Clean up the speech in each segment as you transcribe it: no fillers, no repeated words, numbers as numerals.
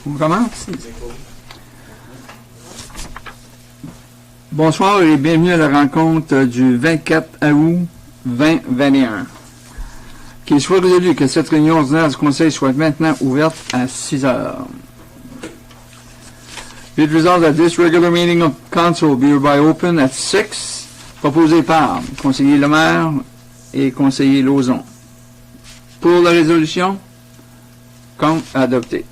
On commence? Bonsoir et bienvenue à la rencontre du 24 août 2021. Qu'il soit résolu que cette réunion ordinaire du Conseil soit maintenant ouverte à 6 heures. Be it resolved that this regular meeting of Council be hereby open at 6, proposé par conseiller Lemaire et conseiller Lauzon. Pour la résolution, contre, adopté.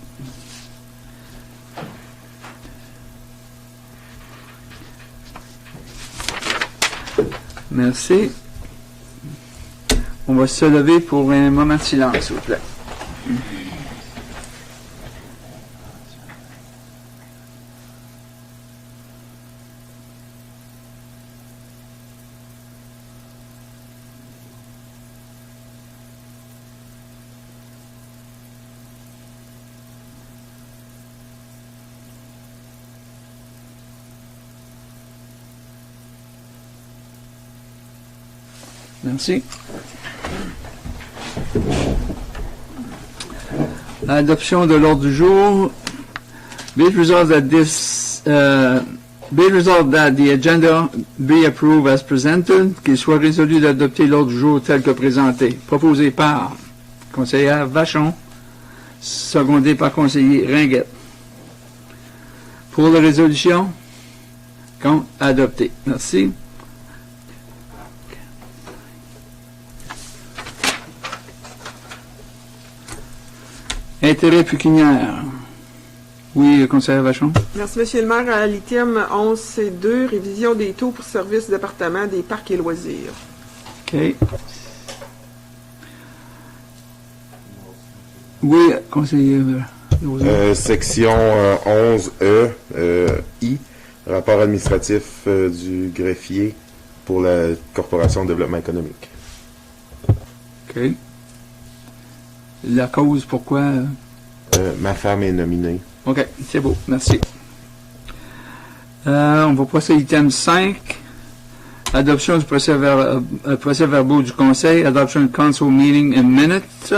Merci. On va se lever pour un moment de silence, s'il vous plaît. Merci. Adoption de l'ordre du jour. Be it resolved that the agenda be approved as presented, qu'il soit résolu d'adopter l'ordre du jour tel que présenté, proposé par conseillère Vachon, secondé par conseiller Ringuette. Pour la résolution, contre, adopté. Merci. Intérêt pécuniaire. Oui, conseiller Vachon. Merci, M. le maire. À l'item 11C2, révision des taux pour services département des parcs et loisirs. OK. Oui, conseiller section 11E, I, rapport administratif du greffier pour la Corporation de développement économique. OK. La cause, pourquoi? Ma femme est nominée. OK, c'est beau, merci. On va passer à l'item 5. Adoption du procès-verbaux du Conseil. Adoption du Council Meeting in Minutes.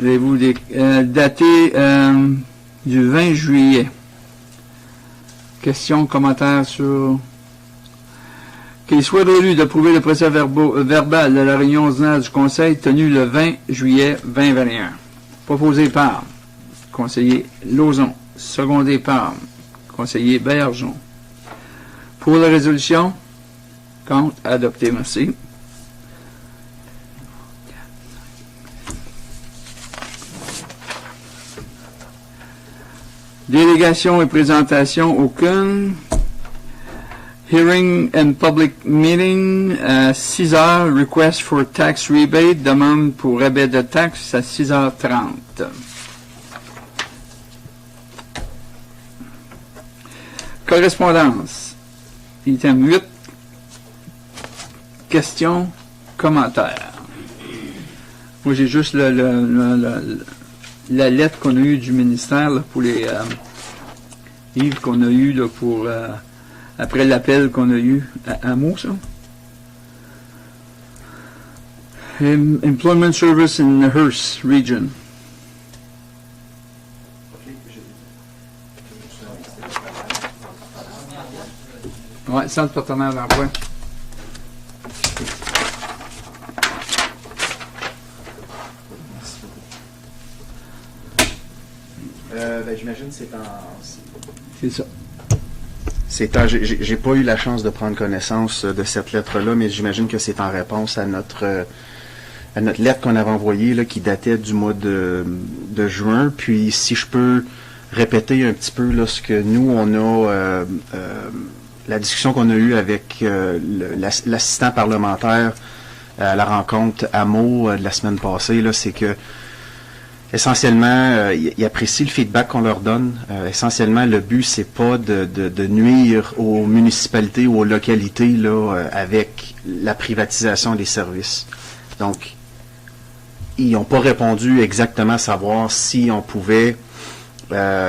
Avez-vous daté du 20 juillet. Questions, commentaires sur... Qu'il soit résolu d'approuver le procès verbal de la réunion ordinaire du Conseil tenue le 20 juillet 2021. Proposé par conseiller Lauzon, secondé par conseiller Bergeon. Pour la résolution, contre, adopté. Merci. Délégation et présentation, aucune. Hearing and public meeting à 6 heures, request for tax rebate, demande pour rabais de taxes à 6h30. Correspondance. Item 8. Questions, commentaires. Moi, j'ai juste la lettre qu'on a eue du ministère là, pour les livres qu'on a eus là, pour... après l'appel qu'on a eu à Meaux, ça. Employment Service in the Hearst Region. Oui, centre partenaire d'emploi. J'imagine que c'est en... C'est ça. J'ai pas eu la chance de prendre connaissance de cette lettre-là, mais j'imagine que c'est en réponse à notre lettre qu'on avait envoyée, là, qui datait du mois de juin. Puis, si je peux répéter un petit peu là, ce que nous, on a, la discussion qu'on a eue avec l'assistant parlementaire à la rencontre à Meaux de la semaine passée, là, c'est que essentiellement, ils apprécient le feedback qu'on leur donne. Essentiellement, le but, c'est pas de nuire aux municipalités ou aux localités là, avec la privatisation des services. Donc, ils n'ont pas répondu exactement à savoir si on pouvait,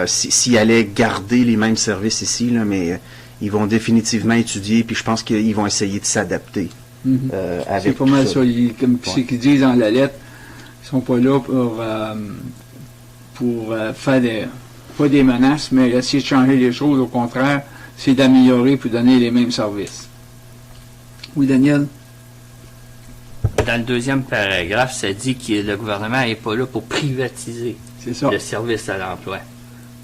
s'ils allaient garder les mêmes services ici, là, mais ils vont définitivement étudier, puis je pense qu'ils vont essayer de s'adapter. Avec c'est pas mal ça. Comme ce qu'ils disent dans la lettre, ils sont pas là pour faire pas des menaces, mais essayer de changer les choses. Au contraire, c'est d'améliorer pour donner les mêmes services. Oui, Daniel? Dans le deuxième paragraphe, ça dit que le gouvernement n'est pas là pour privatiser C'est ça. le service à l'emploi.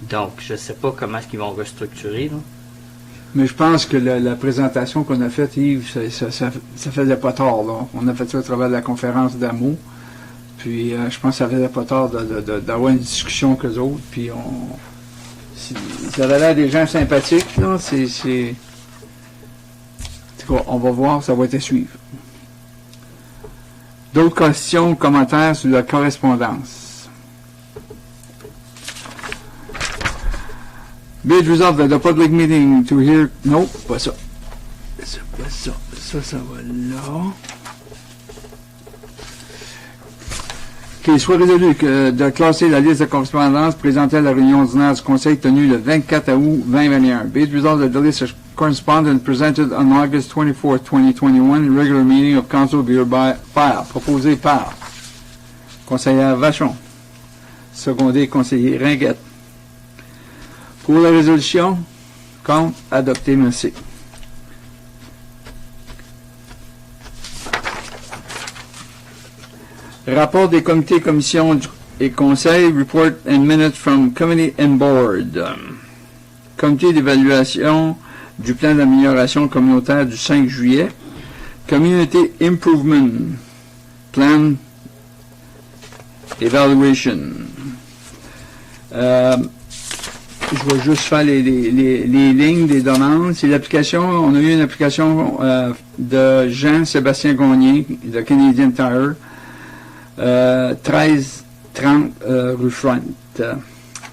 Donc, je ne sais pas comment est-ce qu'ils vont restructurer. Là. Mais je pense que la présentation qu'on a faite, Yves, ça faisait pas tort, là. On a fait ça à travers la conférence d'AMO. Puis je pense que ça faisait pas tort d'avoir une discussion qu'eux autres. Puis ça avait l'air des gens sympathiques, là. En tout cas, on va voir, ça va être à suivre. D'autres questions, commentaires sur la correspondance? Be it resolved that the public meeting to hear... Non, pas ça. C'est pas ça. Ça va là. Qu'il soit résolu de classer la liste de correspondance présentée à la réunion ordinaire du Conseil tenue le 24 août 2021. Be it resolved that the list of correspondence presented on August 24, 2021, regular meeting of council be hereby filed. Proposé par conseillère Vachon. Secondé conseiller Ringuette. Pour la résolution, contre, adopté, merci. Rapport des comités, commissions et conseils, report and minutes from committee and board. Comité d'évaluation du plan d'amélioration communautaire du 5 juillet. Community Improvement Plan Evaluation. Je vais juste faire les lignes des demandes. C'est l'application, on a eu une application de Jean-Sébastien Gagné de Canadian Tire. 1330 rue Front.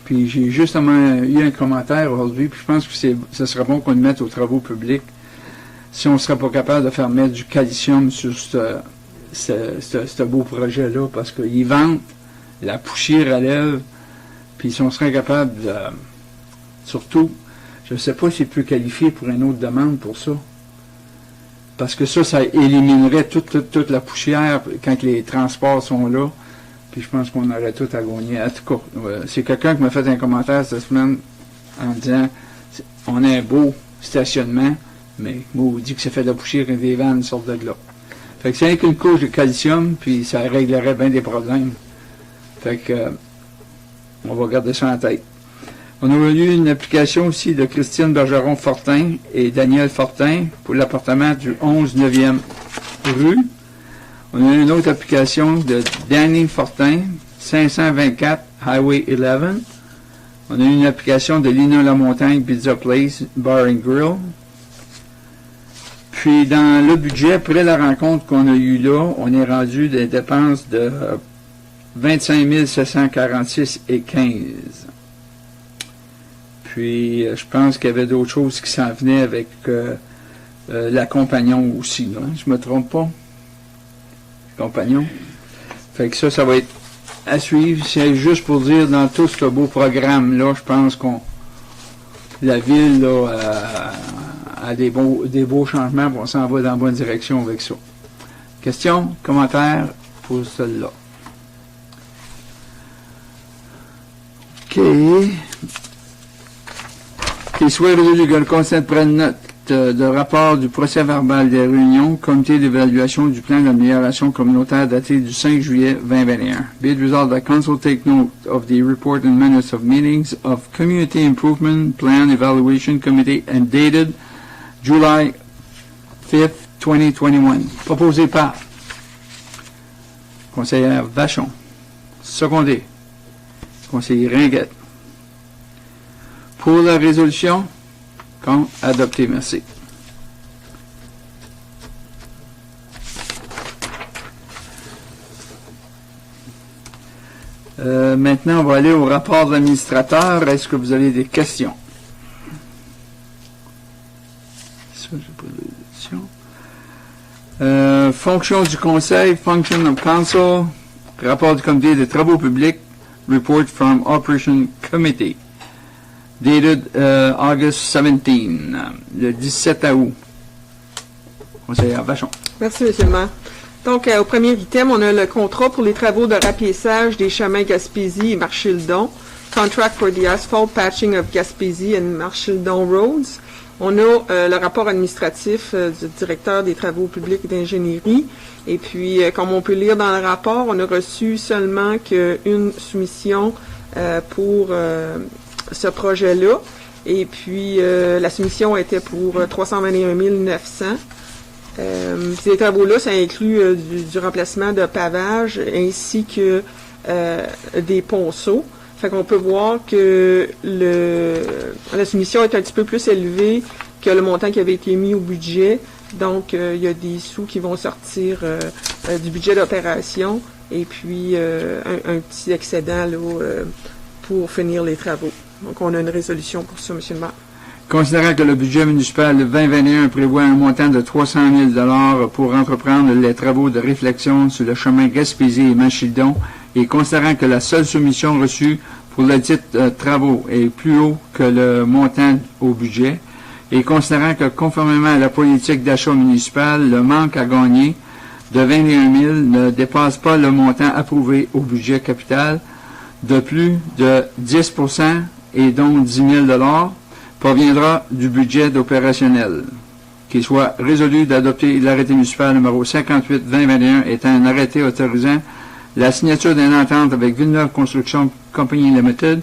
Puis j'ai justement eu un commentaire aujourd'hui, puis je pense que ce serait bon qu'on le mette aux travaux publics si on ne serait pas capable de faire mettre du calcium sur ce beau projet-là, parce qu'ils vendent la poussière à lèvres, puis si on serait capable de... Surtout, je ne sais pas s'il peut qualifier pour une autre demande pour ça. Parce que ça éliminerait toute la poussière quand les transports sont là. Puis je pense qu'on aurait tout à gagner. En tout cas, c'est quelqu'un qui m'a fait un commentaire cette semaine en disant on a un beau stationnement, mais on dit que ça fait de la poussière quand les vannes sortent de là. Fait que c'est avec une couche de calcium, puis ça réglerait bien des problèmes. Fait que on va garder ça en tête. On a eu une application aussi de Christine Bergeron-Fortin et Daniel Fortin pour l'appartement du 11-9e rue. On a eu une autre application de Danny Fortin, 524 Highway 11. On a eu une application de Lina Lamontagne, Pizza Place, Bar and Grill. Puis dans le budget, après la rencontre qu'on a eue là, on est rendu des dépenses de 25 746,15. Puis, je pense qu'il y avait d'autres choses qui s'en venaient avec la Compagnon aussi. Là, je me trompe pas? Compagnon. Fait que ça va être à suivre. C'est juste pour dire, dans tout ce beau programme-là, je pense la ville là, a des beaux changements, on s'en va dans la bonne direction avec ça. Questions, commentaires pour celle-là? OK. Qu'il soit résolu que le Conseil prenne note de rapport du procès-verbal des réunions, comité d'évaluation du plan d'amélioration communautaire daté du 5 juillet 2021. Be it resolved that Council take note of the report and minutes of meetings of Community Improvement Plan Evaluation Committee and dated July 5th, 2021. Proposé par conseillère Vachon. Secondé, conseiller Ringuette. Pour la résolution, contre, adopté, merci. Maintenant, on va aller au rapport de l'administrateur. Est-ce que vous avez des questions? Ça, j'ai pas de questions. Fonction du conseil, function of council, rapport du comité des travaux publics, report from Operation Committee. Dated August 17, le 17 août. Conseillère Vachon. Merci, M. le maire. Donc, au premier item, on a le contrat pour les travaux de rapiessage des chemins Gaspésie et Marchildon. Contract for the asphalt patching of Gaspésie and Marchildon roads. On a le rapport administratif du directeur des travaux publics et d'ingénierie. Et puis, comme on peut lire dans le rapport, on a reçu seulement qu'une soumission pour ce projet-là. Et puis, la soumission était pour 321 900. Ces travaux-là, ça inclut du remplacement de pavage ainsi que des ponceaux. Fait qu'on peut voir que la soumission est un petit peu plus élevée que le montant qui avait été mis au budget. Donc, il y a des sous qui vont sortir du budget d'opération et puis un petit excédent là, pour finir les travaux. Donc, on a une résolution pour ça, M. le maire. Considérant que le budget municipal 2021 prévoit un montant de 300 000 pour entreprendre les travaux de réflexion sur le chemin Gaspésie et Marchildon, et considérant que la seule soumission reçue pour le dit travaux est plus haut que le montant au budget, et considérant que conformément à la politique d'achat municipal, le manque à gagner de 21 000 ne dépasse pas le montant approuvé au budget capital de plus de 10 % et donc 10 000 proviendra du budget d'opérationnel. Qu'il soit résolu d'adopter l'arrêté municipal numéro 58-2021 étant un arrêté autorisant la signature d'une entente avec Villeneuve Construction Company Limited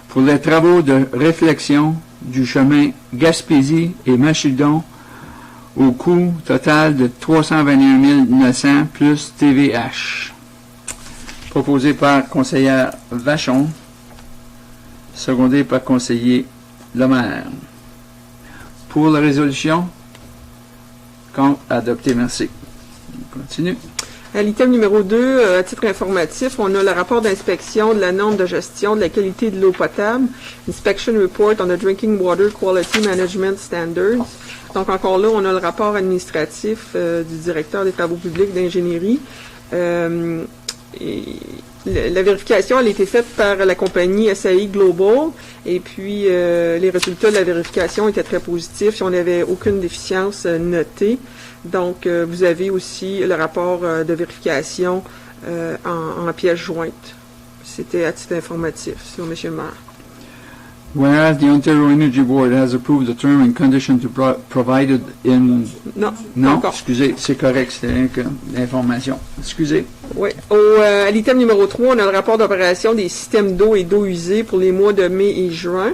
pour les travaux de réflexion du chemin Gaspésie et Marchildon au coût total de 321 900 plus TVH. Proposé par conseillère Vachon, secondé par conseiller Lemaire. Pour la résolution, adopté, merci. On continue. À l'item numéro 2, à titre informatif, on a le rapport d'inspection de la norme de gestion de la qualité de l'eau potable, Inspection Report on the Drinking Water Quality Management Standards. Donc encore là, on a le rapport administratif du directeur des travaux publics d'ingénierie. La vérification elle a été faite par la compagnie SAI Global et puis les résultats de la vérification étaient très positifs. On n'avait aucune déficience notée. Donc, vous avez aussi le rapport de vérification en pièce jointe. C'était à titre informatif, sur M. le maire. Whereas the Ontario Energy Board has approved the term and condition to provided in... Non, encore. Excusez, c'est correct, c'était rien que l'information. Excusez. Oui. À l'item numéro 3, on a le rapport d'opération des systèmes d'eau et d'eau usée pour les mois de mai et juin.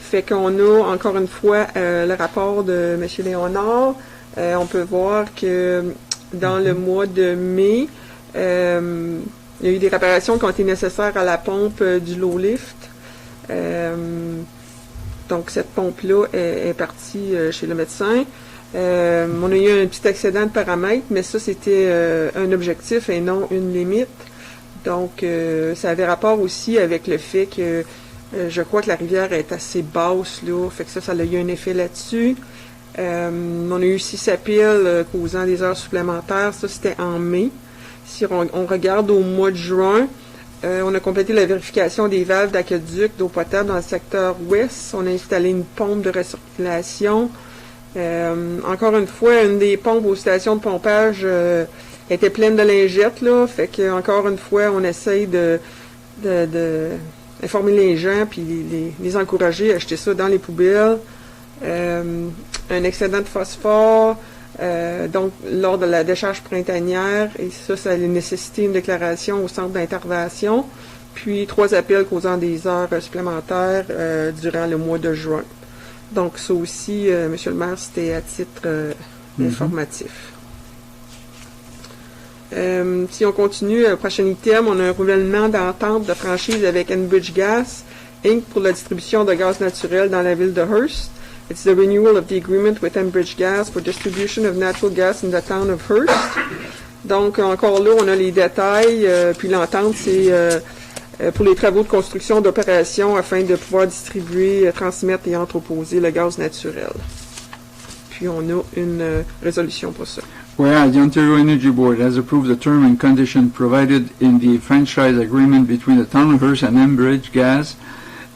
Fait qu'on a, encore une fois, le rapport de M. Léonard. On peut voir que dans le mois de mai, il y a eu des réparations qui ont été nécessaires à la pompe du low lift. Donc, cette pompe-là est partie chez le médecin. On a eu un petit excédent de paramètres, mais ça, c'était un objectif et non une limite. Donc, ça avait rapport aussi avec le fait que je crois que la rivière est assez basse, là. Fait que ça a eu un effet là-dessus. On a eu 6 appels causant des heures supplémentaires. Ça, c'était en mai. Si on regarde au mois de juin, on a complété la vérification des valves d'aqueduc d'eau potable dans le secteur ouest. On a installé une pompe de recirculation. Encore une fois, une des pompes aux stations de pompage était pleine de lingettes, là. Fait que, encore une fois, on essaye d'informer les gens puis les encourager à acheter ça dans les poubelles. Un excédent de phosphore, donc lors de la décharge printanière, et ça a nécessité une déclaration au centre d'intervention, puis 3 appels causant des heures supplémentaires durant le mois de juin. Donc ça aussi, Monsieur le maire, c'était à titre informatif. Si on continue, prochain item, on a un renouvellement d'entente de franchise avec Enbridge Gas, Inc. pour la distribution de gaz naturel dans la ville de Hearst. It's the renewal of the agreement with Enbridge Gas for distribution of natural gas in the town of Hearst. Donc, encore là, on a les détails, puis l'entente, c'est pour les travaux de construction d'opération afin de pouvoir distribuer, transmettre et entreposer le gaz naturel. Puis, on a une résolution pour ça. Whereas the Ontario Energy Board has approved the term and condition provided in the franchise agreement between the town of Hearst and Enbridge Gas,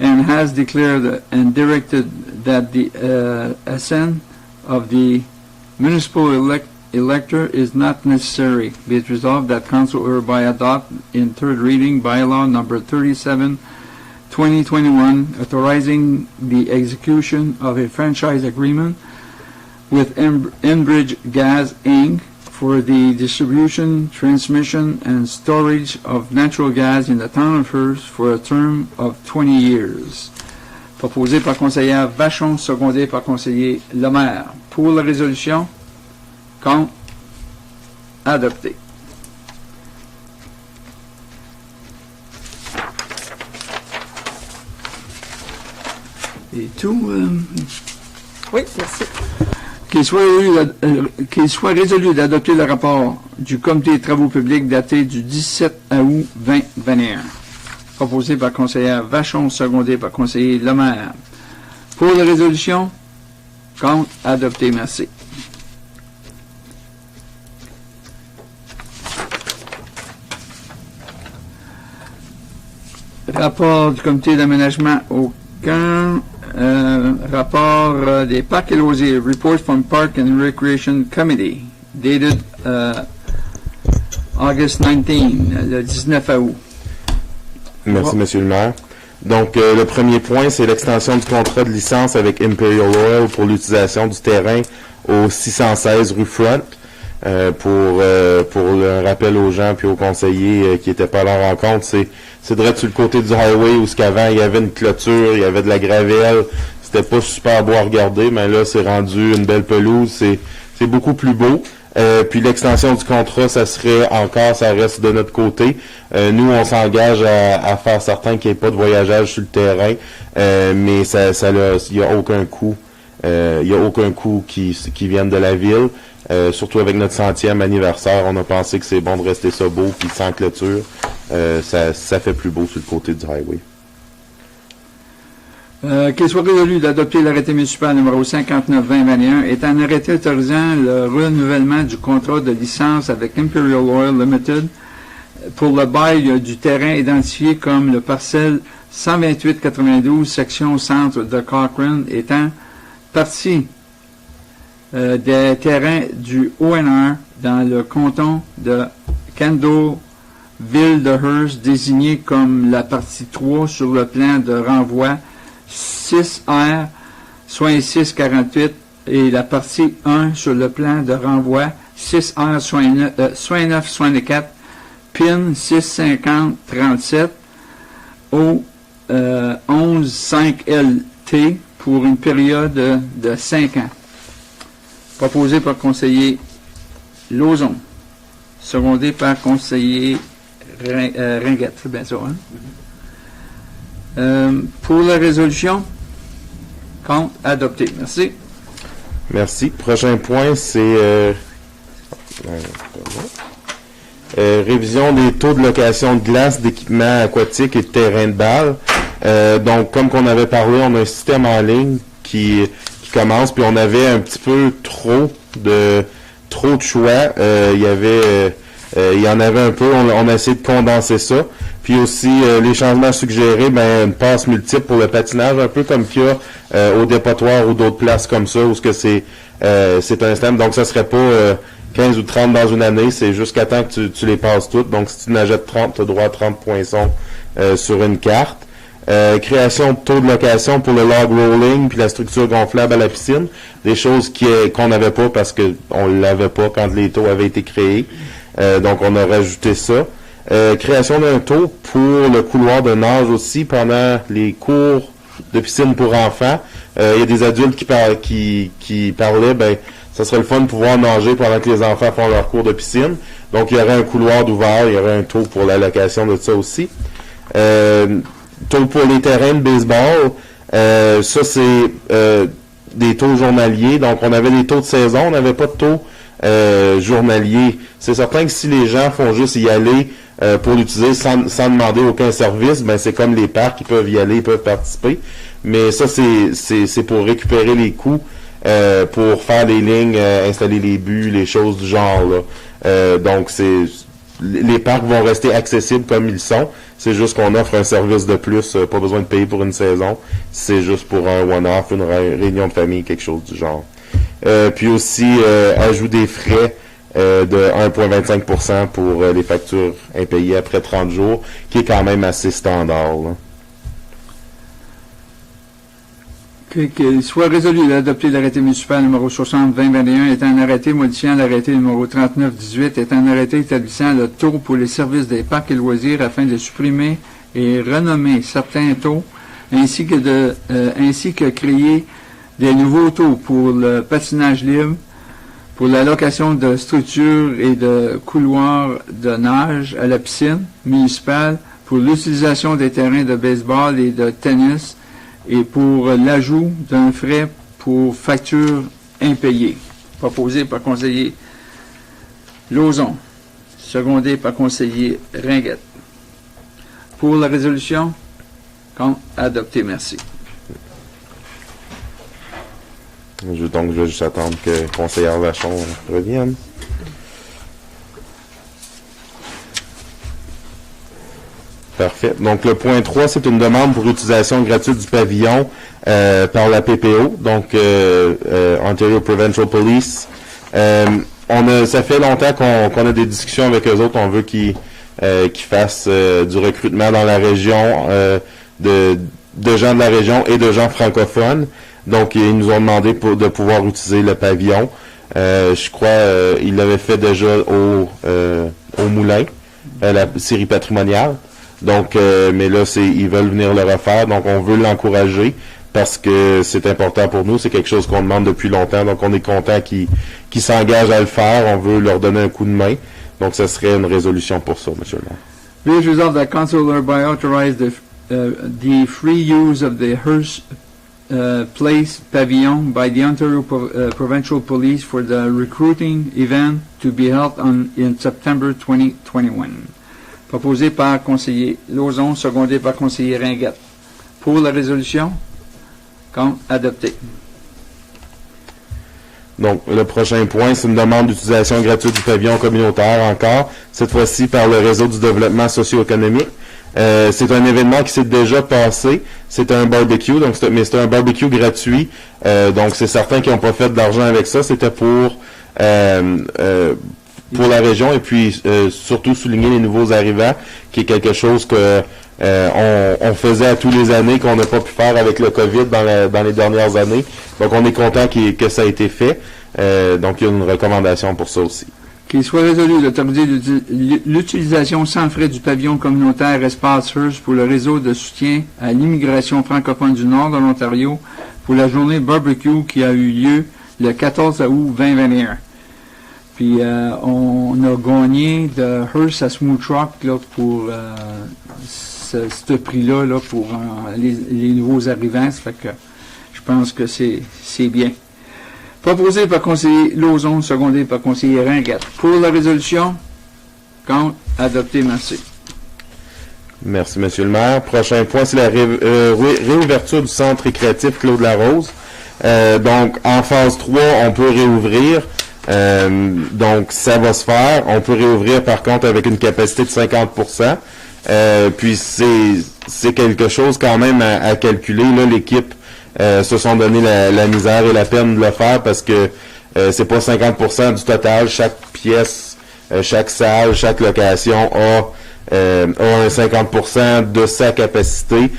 and has declared and directed that the assent of the municipal elector is not necessary. Be it resolved that council hereby adopt in third reading bylaw number 37, 2021, authorizing the execution of a franchise agreement with Enbridge Gas, Inc. for the distribution, transmission, and storage of natural gas in the town of Hearst for a term of 20 years. Proposé par conseillère Vachon, secondé par conseiller Lemaire. Pour la résolution, contre, adopté. Et tout, Oui, merci. qu'il soit résolu d'adopter le rapport du Comité des travaux publics daté du 17 août 2021. Proposé par conseillère Vachon, secondé par conseiller Lemaire. Pour la résolution, contre, adopté, merci. Rapport du Comité d'aménagement aucun. Rapport des parcs et loisirs, Report from Park and Recreation Committee, dated August 19, le 19 août. Merci, Monsieur le maire. Donc, le premier point, c'est l'extension du contrat de licence avec Imperial Oil pour l'utilisation du terrain au 616 rue Front. Pour le rappel aux gens puis aux conseillers qui étaient pas à la rencontre, c'est direct sur le côté du highway où qu'avant il y avait une clôture, il y avait de la gravelle, c'était pas super beau à regarder, mais là c'est rendu une belle pelouse, c'est beaucoup plus beau. Puis l'extension du contrat, ça reste de notre côté. Nous, on s'engage à faire certain qu'il n'y ait pas de voyageage sur le terrain, mais il y a aucun coût. Il y a aucun coût qui vienne de la ville. Surtout avec notre 100e anniversaire, on a pensé que c'est bon de rester ça beau puis sans clôture. Ça fait plus beau sur le côté du highway. Qu'il soit résolu d'adopter l'arrêté municipal numéro 59-2021 est un arrêté autorisant le renouvellement du contrat de licence avec Imperial Oil Limited pour le bail du terrain identifié comme le parcelle 128-92 section centre de Cochrane étant partie des terrains du ONR dans le canton de Kendall, ville de Hearst, désigné comme la partie 3 sur le plan de renvoi 6R 6648 et la partie 1 sur le plan de renvoi 6R 6964 PIN 65037 au 115LT pour une période de 5 ans. Proposé par conseiller Lauzon, secondé par conseiller Ringuette, c'est bien ça, hein? Pour la résolution, contre, adopté. Merci. Merci. Prochain point, c'est révision des taux de location de glace, d'équipements aquatiques et de terrain de balle. Donc, comme qu'on avait parlé, on a un système en ligne qui commence, puis on avait un petit peu trop de choix. Il y en avait un peu, on a essayé de condenser ça. Puis aussi, les changements suggérés, une passe multiple pour le patinage, un peu comme qu'il y a au dépotoir ou d'autres places comme ça, où c'est un système. Donc, ça serait pas 15 ou 30 dans une année, c'est jusqu'à temps que tu les passes toutes. Donc, si tu en achètes 30, tu as droit à 30 poinçons sur une carte. Création de taux de location pour le log rolling puis la structure gonflable à la piscine, des choses qu'on n'avait pas parce que on l'avait pas quand les taux avaient été créés. Donc on a rajouté ça. Création d'un taux pour le couloir de nage aussi pendant les cours de piscine pour enfants. Il y a des adultes qui parlaient, ça serait le fun de pouvoir nager pendant que les enfants font leur cours de piscine. Donc il y aurait un couloir d'ouvert, il y aurait un taux pour l'allocation de ça aussi. Taux pour les terrains de baseball, ça c'est des taux journaliers. Donc on avait des taux de saison, on n'avait pas de taux journalier. C'est certain que si les gens font juste y aller pour l'utiliser sans demander aucun service, c'est comme les parcs, ils peuvent y aller, ils peuvent participer. Mais ça c'est pour récupérer les coûts, pour faire les lignes, installer les buts, les choses du genre là. Donc les parcs vont rester accessibles comme ils sont. C'est juste qu'on offre un service de plus, pas besoin de payer pour une saison. C'est juste pour un one-off, une réunion de famille, quelque chose du genre. Puis aussi, ajout des frais de 1,25% pour les factures impayées après 30 jours, qui est quand même assez standard, là. Qu'il soit résolu d'adopter l'arrêté municipal numéro 60-2021 étant un arrêté modifiant l'arrêté numéro 39-18 étant un arrêté établissant le taux pour les services des parcs et loisirs afin de supprimer et renommer certains taux ainsi que créer des nouveaux taux pour le patinage libre, pour la location de structures et de couloirs de nage à la piscine municipale, pour l'utilisation des terrains de baseball et de tennis, et pour l'ajout d'un frais pour factures impayées. Proposé par conseiller Lauzon, secondé par conseiller Ringuette. Pour la résolution, contre, adopté, merci. Donc, je vais juste attendre que conseillère Vachon revienne. Parfait. Donc, le point 3, c'est une demande pour utilisation gratuite du pavillon par la PPO, donc Ontario Provincial Police. Ça fait longtemps qu'on a des discussions avec eux autres. On veut qu'ils fassent du recrutement dans la région de gens de la région et de gens francophones. Donc, ils nous ont demandé de pouvoir utiliser le pavillon. Je crois ils l'avaient fait déjà au Moulin, la série patrimoniale. Donc, mais là, ils veulent venir le refaire. Donc, on veut l'encourager parce que c'est important pour nous. C'est quelque chose qu'on demande depuis longtemps. Donc, on est content qu'ils s'engagent à le faire. On veut leur donner un coup de main. Donc, ce serait une résolution pour ça, M. le maire. Be it resolved that council hereby authorize the free use of the Hearst Place Pavilion by the Ontario Provincial Police for the recruiting event to be held in September 2021. Proposé par conseiller Lauzon, secondé par conseiller Ringuette. Pour la résolution, contre, adopté. Donc, le prochain point, c'est une demande d'utilisation gratuite du pavillon communautaire encore, cette fois-ci par le Réseau du développement socio-économique. C'est un événement qui s'est déjà passé. C'est un barbecue, mais c'est un barbecue gratuit. Donc, c'est certains qui n'ont pas fait d'argent avec ça. C'était pour la région et puis surtout souligner les nouveaux arrivants, qui est quelque chose que on faisait à tous les années, qu'on n'a pas pu faire avec le COVID dans les dernières années. Donc, on est content que ça a été fait. Donc, il y a une recommandation pour ça aussi. Qu'il soit résolu d'autoriser l'utilisation sans frais du pavillon communautaire Espace Hearst pour le réseau de soutien à l'immigration francophone du Nord de l'Ontario pour la journée barbecue qui a eu lieu le 14 août 2021. Puis on a gagné de Hearst à Smooth Rock là, pour ce prix-là là, pour les nouveaux arrivants. Ça fait que je pense que c'est bien. Proposé par conseiller Lauzon, secondé par conseiller Ringuette. Pour la résolution, contre, adopté, merci. Merci, M. le maire. Prochain point, c'est la réouverture du centre récréatif Claude Larose. Donc, en phase 3, on peut réouvrir. Donc, ça va se faire. On peut réouvrir, par contre, avec une capacité de 50%. Puis, c'est quelque chose quand même à calculer. Là, l'équipe se sont donné la misère et la peine de le faire parce que c'est pas 50% du total. Chaque pièce, chaque salle, chaque location a un 50% de sa capacité.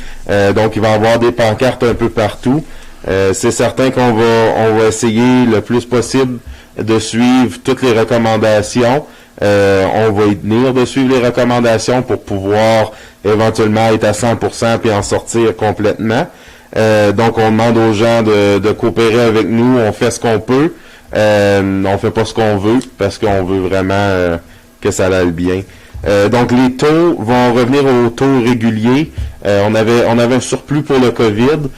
Donc, il va y avoir des pancartes un peu partout. C'est certain qu'on va essayer le plus possible de suivre toutes les recommandations. On va y tenir de suivre les recommandations pour pouvoir éventuellement être à 100% puis en sortir complètement. Donc, on demande aux gens de coopérer avec nous. On fait ce qu'on peut. On fait pas ce qu'on veut parce qu'on veut vraiment que ça aille bien. Donc, les taux vont revenir aux taux réguliers. On avait un surplus pour le COVID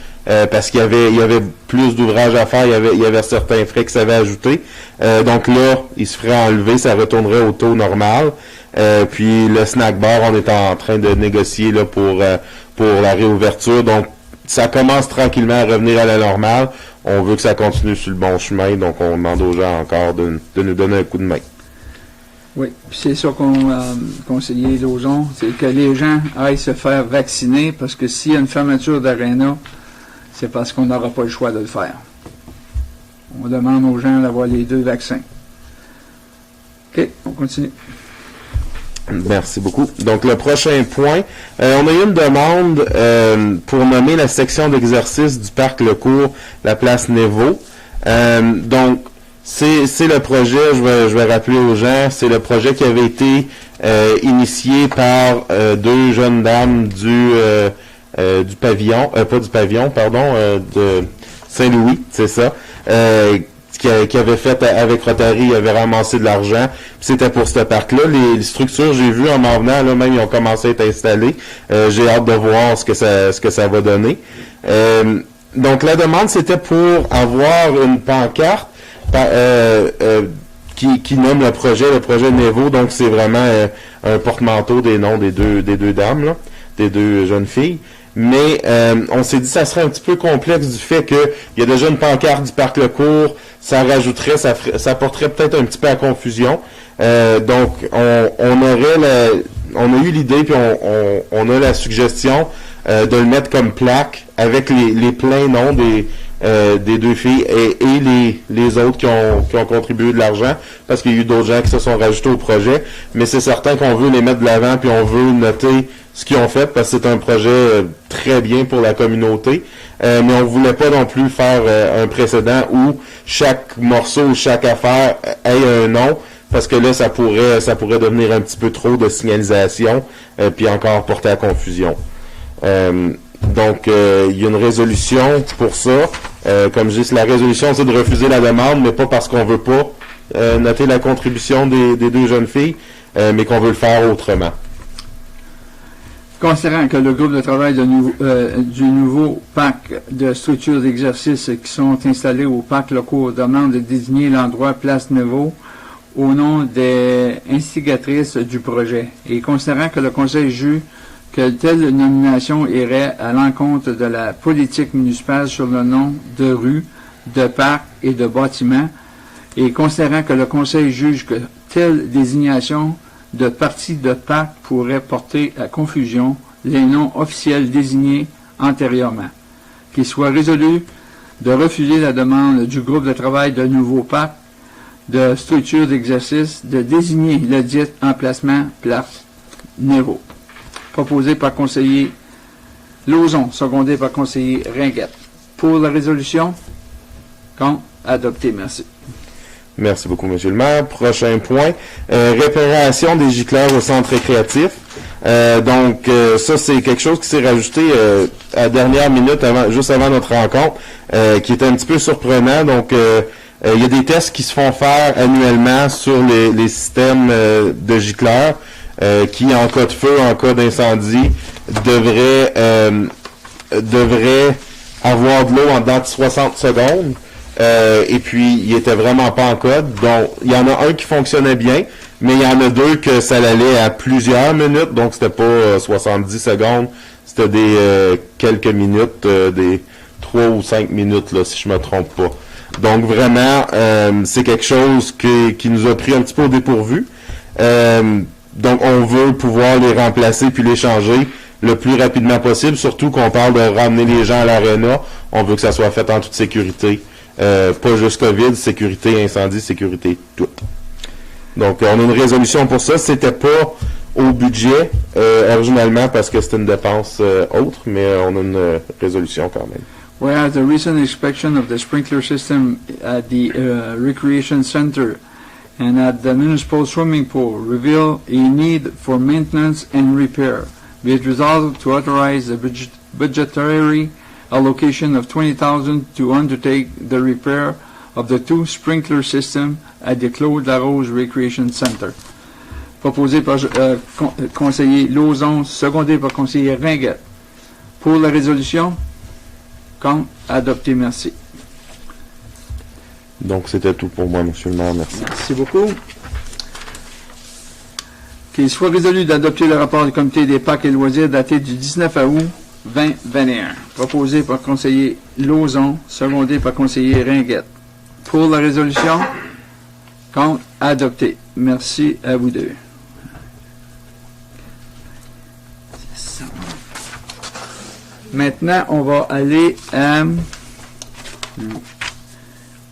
parce qu'il y avait plus d'ouvrages à faire. Il y avait certains frais qui s'avaient ajoutés. Donc là, il se ferait enlever. Ça retournerait au taux normal. Puis, le snack bar, on est en train de négocier là pour la réouverture. Donc, ça commence tranquillement à revenir à la normale. On veut que ça continue sur le bon chemin, donc on demande aux gens encore de nous donner un coup de main. Oui, puis c'est ça conseiller Lauzon, c'est que les gens aillent se faire vacciner, parce que s'il y a une fermeture d'aréna, c'est parce qu'on n'aura pas le choix de le faire. On demande aux gens d'avoir les 2 vaccins. OK, on continue. Merci beaucoup. Donc, le prochain point, on a eu une demande pour nommer la section d'exercice du parc Lecourt, la place Névaux. Donc, c'est le projet, je vais rappeler aux gens, c'est le projet qui avait été initié par deux jeunes dames du pavillon, pas du pavillon, pardon, de Saint-Louis, c'est ça, qui avait fait avec Rotary, avait ramassé de l'argent. C'était pour ce parc-là. Les structures, j'ai vu en m'en venant, là, même ils ont commencé à être installées. J'ai hâte de voir ce que ça va donner. Donc la demande, c'était pour avoir une pancarte qui nomme le projet Névaux. Donc c'est vraiment un porte-manteau des noms des deux dames, là, des deux jeunes filles. Mais on s'est dit que ça serait un petit peu complexe du fait qu'il y a déjà une pancarte du parc Lecourt, ça rajouterait, ça porterait peut-être un petit peu à confusion. Donc on a eu l'idée puis on a la suggestion de le mettre comme plaque avec les pleins noms des deux filles et les autres qui ont contribué de l'argent, parce qu'il y a eu d'autres gens qui se sont rajoutés au projet, mais c'est certain qu'on veut les mettre de l'avant puis on veut noter ce qu'ils ont fait, parce que c'est un projet très bien pour la communauté, mais on voulait pas non plus faire un précédent où chaque morceau, chaque affaire ait un nom, parce que là, ça pourrait devenir un petit peu trop de signalisation, puis encore porter à confusion. Donc, il y a une résolution pour ça. Comme je dis, la résolution, c'est de refuser la demande, mais pas parce qu'on veut pas noter la contribution des deux jeunes filles, mais qu'on veut le faire autrement. Considérant que le groupe de travail du nouveau parc de structures d'exercice qui sont installées au parc Lecourt demande de désigner l'endroit Place Névaux au nom des instigatrices du projet, et considérant que le Conseil juge que telle nomination irait à l'encontre de la politique municipale sur le nom de rues, de parcs et de bâtiments, et considérant que le Conseil juge que telle désignation de parties de parc pourrait porter à confusion les noms officiels désignés antérieurement, qu'il soit résolu de refuser la demande du groupe de travail de nouveau parc de structure d'exercice de désigner le dit emplacement Place Névaux. Proposé par conseiller Lauzon, secondé par conseiller Ringuette. Pour la résolution, contre, adopté. Merci. Merci beaucoup, M. le maire. Prochain point, réparation des gicleurs au centre récréatif. Donc, ça, c'est quelque chose qui s'est rajouté à la dernière minute, juste avant notre rencontre, qui était un petit peu surprenant. Donc, il y a des tests qui se font faire annuellement sur les systèmes de gicleurs qui, en cas de feu, en cas d'incendie, devraient avoir de l'eau en dedans de 60 secondes. Et puis, il était vraiment pas en code. Donc, il y en a un qui fonctionnait bien, mais il y en a deux que ça allait à plusieurs minutes. Donc, c'était pas 70 secondes. C'était des quelques minutes, des 3 ou 5 minutes, là, si je me trompe pas. Donc, vraiment, c'est quelque chose qui nous a pris un petit peu au dépourvu. Donc, on veut pouvoir les remplacer puis les changer le plus rapidement possible, surtout qu'on parle de ramener les gens à l'aréna. On veut que ça soit fait en toute sécurité. Pas juste COVID, sécurité, incendie, sécurité, tout. Donc, on a une résolution pour ça. C'était pas au budget originalement parce que c'était une dépense autre, mais on a une résolution quand même. Whereas the recent inspection of the sprinkler system at the Recreation Center and at the municipal swimming pool reveal a need for maintenance and repair, be it resolved to authorize the budgetary allocation of $20,000 to undertake the repair of the two sprinkler systems at the Claude Larose Recreation Center. Proposé par conseiller Lauzon, secondé par conseiller Ringuette. Pour la résolution, contre, adopté, merci. Donc, c'était tout pour moi, M. le maire. Merci. Merci beaucoup. Qu'il soit résolu d'adopter le rapport du comité des parcs et loisirs daté du 19 août 2021. Proposé par conseiller Lauzon, secondé par conseiller Ringuette. Pour la résolution, contre, adopté. Merci à vous deux. Maintenant, on va aller à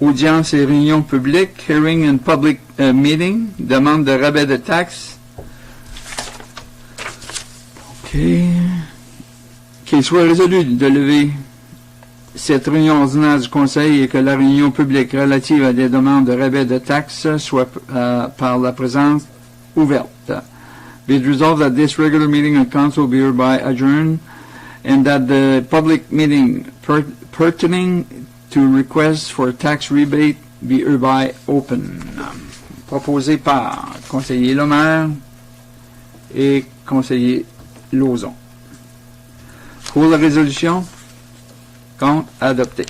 audience et réunion publique, hearing and public meeting, demande de rabais de taxes. OK. Qu'il soit résolu de lever cette réunion ordinaire du Conseil et que la réunion publique relative à des demandes de rabais de taxes soit par la présence ouverte. Be it resolved that this regular meeting of council be hereby adjourned and that the public meeting pertaining to requests for tax rebate be hereby open. Proposé par conseiller Lemaire et conseiller Lauzon. Pour la résolution, contre, adopté.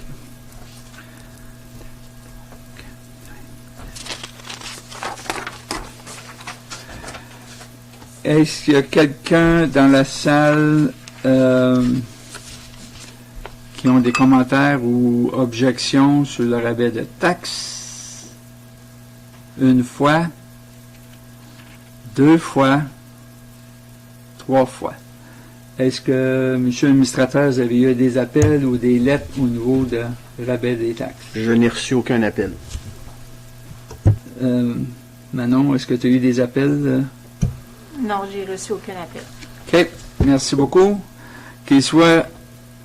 Est-ce qu'il y a quelqu'un dans la salle qui ont des commentaires ou objections sur le rabais de taxes? Une fois, deux fois, trois fois. Est-ce que, monsieur l'administrateur, vous avez eu des appels ou des lettres au niveau de rabais des taxes? Je n'ai reçu aucun appel. Manon, est-ce que tu as eu des appels? Non, j'ai reçu aucun appel. OK. Merci beaucoup. Qu'il soit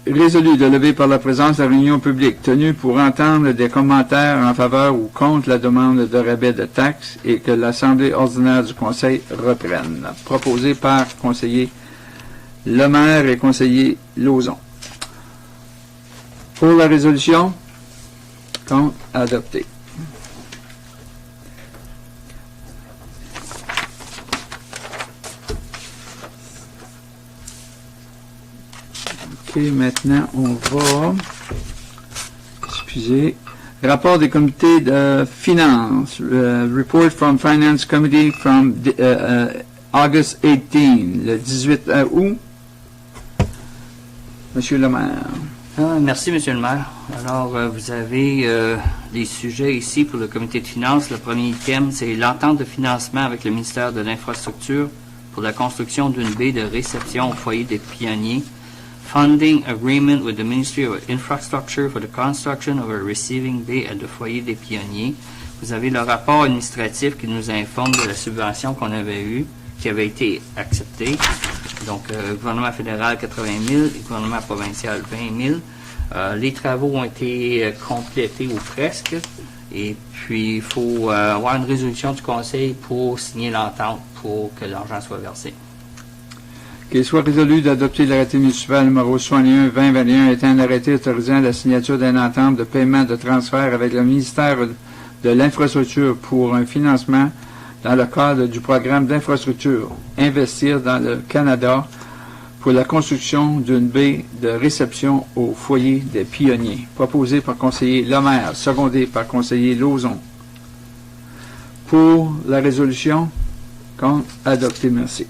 résolu de lever par la présence de la réunion publique tenue pour entendre des commentaires en faveur ou contre la demande de rabais de taxes et que l'Assemblée ordinaire du Conseil reprenne. Proposé par conseiller Lemaire et conseiller Lauzon. Pour la résolution, contre, adopté. OK, maintenant, on va... Excusez. Rapport des comités de finances. Report from Finance Committee from August 18, le 18 août. Monsieur le maire. Merci, Monsieur le maire. Alors, vous avez des sujets ici pour le comité de finances. Le premier thème, c'est l'entente de financement avec le ministère de l'Infrastructure pour la construction d'une baie de réception au foyer des pionniers. Funding agreement with the Ministry of Infrastructure for the construction of a receiving bay at the foyer des pionniers. Vous avez le rapport administratif qui nous informe de la subvention qu'on avait eue, qui avait été acceptée. Donc, gouvernement fédéral, 80 000, et gouvernement provincial, 20 000. Les travaux ont été complétés ou presque. Et puis, il faut avoir une résolution du Conseil pour signer l'entente pour que l'argent soit versé. Qu'il soit résolu d'adopter l'arrêté municipal numéro 61-2021 étant un arrêté autorisant la signature d'une entente de paiement de transfert avec le ministère de l'Infrastructure pour un financement dans le cadre du programme d'infrastructure Investir dans le Canada pour la construction d'une baie de réception au foyer des pionniers. Proposé par conseiller Lemaire, secondé par conseiller Lauzon. Pour la résolution, contre, adopté, merci.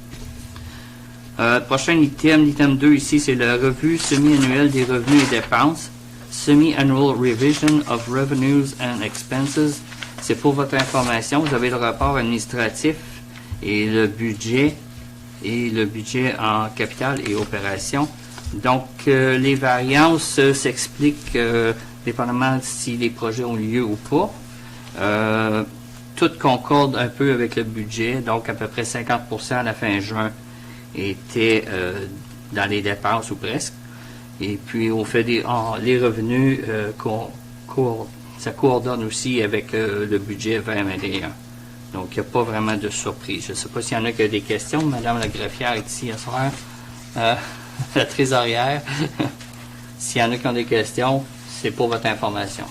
Prochain item 2 ici, c'est la revue semi-annuelle des revenus et dépenses. Semi-annual revision of revenues and expenses. C'est pour votre information. Vous avez le rapport administratif et le budget en capital et opération. Donc, les variances s'expliquent dépendamment si les projets ont lieu ou pas. Tout concorde un peu avec le budget, donc à peu près 50% à la fin juin était dans les dépenses ou presque. Et puis, on fait les revenus ça coordonne aussi avec le budget 2021. Donc, il n'y a pas vraiment de surprise. Je ne sais pas s'il y en a qui ont des questions. Madame la greffière est ici ce soir. La trésorière. S'il y en a qui ont des questions, c'est pour votre information.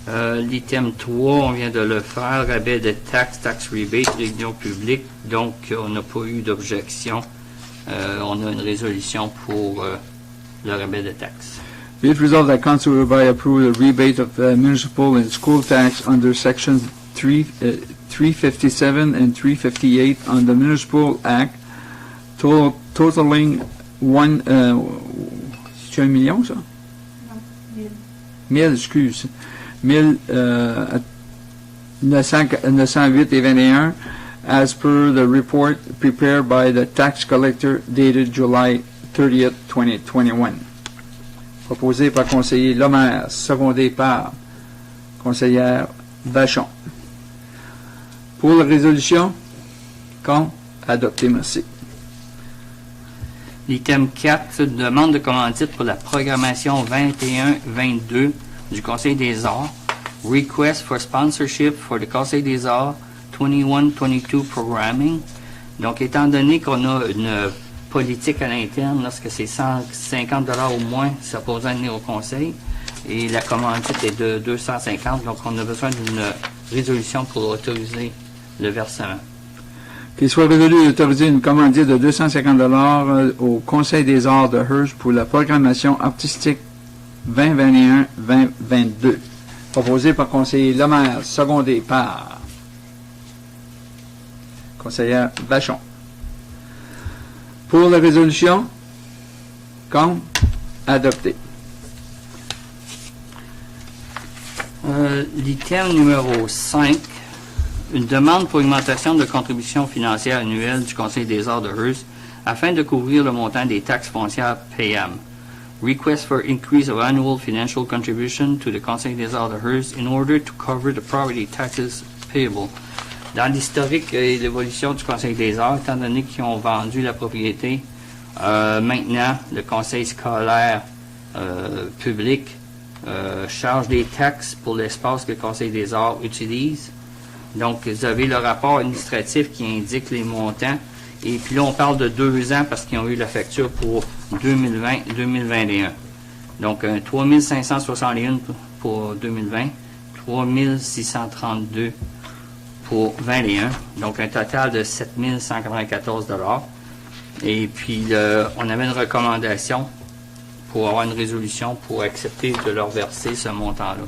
L'item 3, on vient de le faire. Rabais de taxes, tax rebate, réunion publique. Donc, on n'a pas eu d'objection. On a une résolution pour le rabais de taxes. Be it resolved that council hereby approve the rebate of municipal and school tax under sections 357 and 358 on the Municipal Act, totaling c'est $1 million, ça? Non, 1000, excuse. 908 et 21, as per the report prepared by the tax collector dated July 30th, 2021. Proposé par conseiller Lemaire, secondé par Conseillère Vachon. Pour la résolution, contre, adopté, merci. L'item 4, demande de commandite pour la programmation 21-22 du Conseil des arts. Request for sponsorship for the Conseil des arts 21-22 programming. Donc, étant donné qu'on a une politique à l'interne, lorsque c'est 150 $ au moins, ça pose un au Conseil, et la commandite est de 250, donc on a besoin d'une résolution pour autoriser le versement. Qu'il soit résolu d'autoriser une commandite de 250 $ au Conseil des arts de Hearst pour la programmation artistique 2021-2022. Proposé par conseiller Lemaire, secondé par conseillère Vachon. Pour la résolution, contre, adopté. L'item numéro 5, une demande pour augmentation de contribution financière annuelle du Conseil des arts de Hearst afin de couvrir le montant des taxes foncières payables. Request for increase of annual financial contribution to the Conseil des arts de Hearst in order to cover the property taxes payable. Dans l'historique et l'évolution du Conseil des arts, étant donné qu'ils ont vendu la propriété, maintenant, le Conseil scolaire public charge des taxes pour l'espace que le Conseil des arts utilise. Donc, vous avez le rapport administratif qui indique les montants. Et puis là, on parle de 2 ans parce qu'ils ont eu la facture pour 2020-2021. Donc, 3 561 pour 2020, 3 632 pour 2021. Donc, un total de 7 194 $. Et puis, on avait une recommandation pour avoir une résolution pour accepter de leur verser ce montant-là.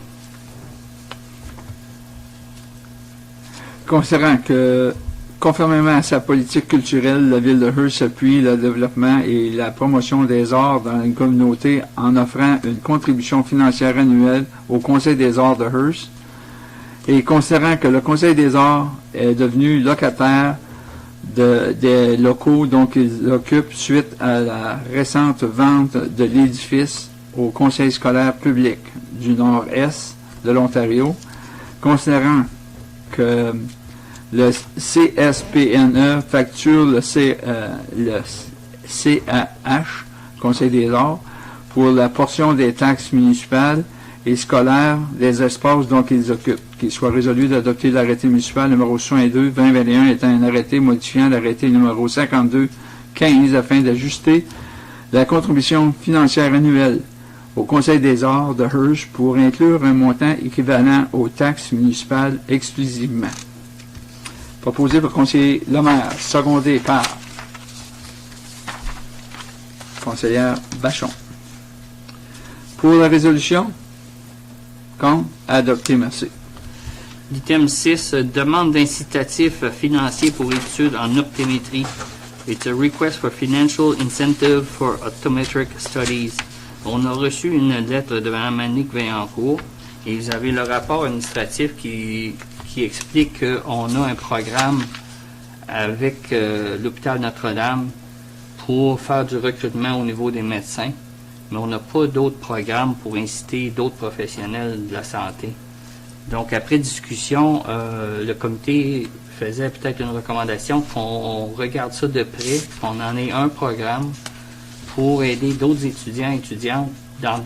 Considérant que, conformément à sa politique culturelle, la ville de Hearst appuie le développement et la promotion des arts dans une communauté en offrant une contribution financière annuelle au Conseil des arts de Hearst, et considérant que le Conseil des arts est devenu locataire des locaux dont ils occupent suite à la récente vente de l'édifice au Conseil scolaire public du Nord-Est de l'Ontario, considérant que le CSPNE facture le CAH, Conseil des arts, pour la portion des taxes municipales et scolaires des espaces dont ils occupent. Qu'il soit résolu d'adopter l'arrêté municipal numéro 62-2021 étant un arrêté modifiant l'arrêté numéro 52-15 afin d'ajuster la contribution financière annuelle au Conseil des arts de Hearst pour inclure un montant équivalent aux taxes municipales exclusivement. Proposé par conseiller Lemaire, secondé par conseillère Vachon. Pour la résolution, contre, adopté, merci. L'item 6, demande d'incitatif financier pour études en optométrie. It's a request for financial incentive for optometric studies. On a reçu une lettre de Mme Annick Vaillancourt et vous avez le rapport administratif qui explique qu'on a un programme avec l'hôpital Notre-Dame pour faire du recrutement au niveau des médecins, mais on n'a pas d'autres programmes pour inciter d'autres professionnels de la santé. Donc, après discussion, le comité faisait peut-être une recommandation qu'on regarde ça de près, qu'on en ait un programme pour aider d'autres étudiants et étudiantes dans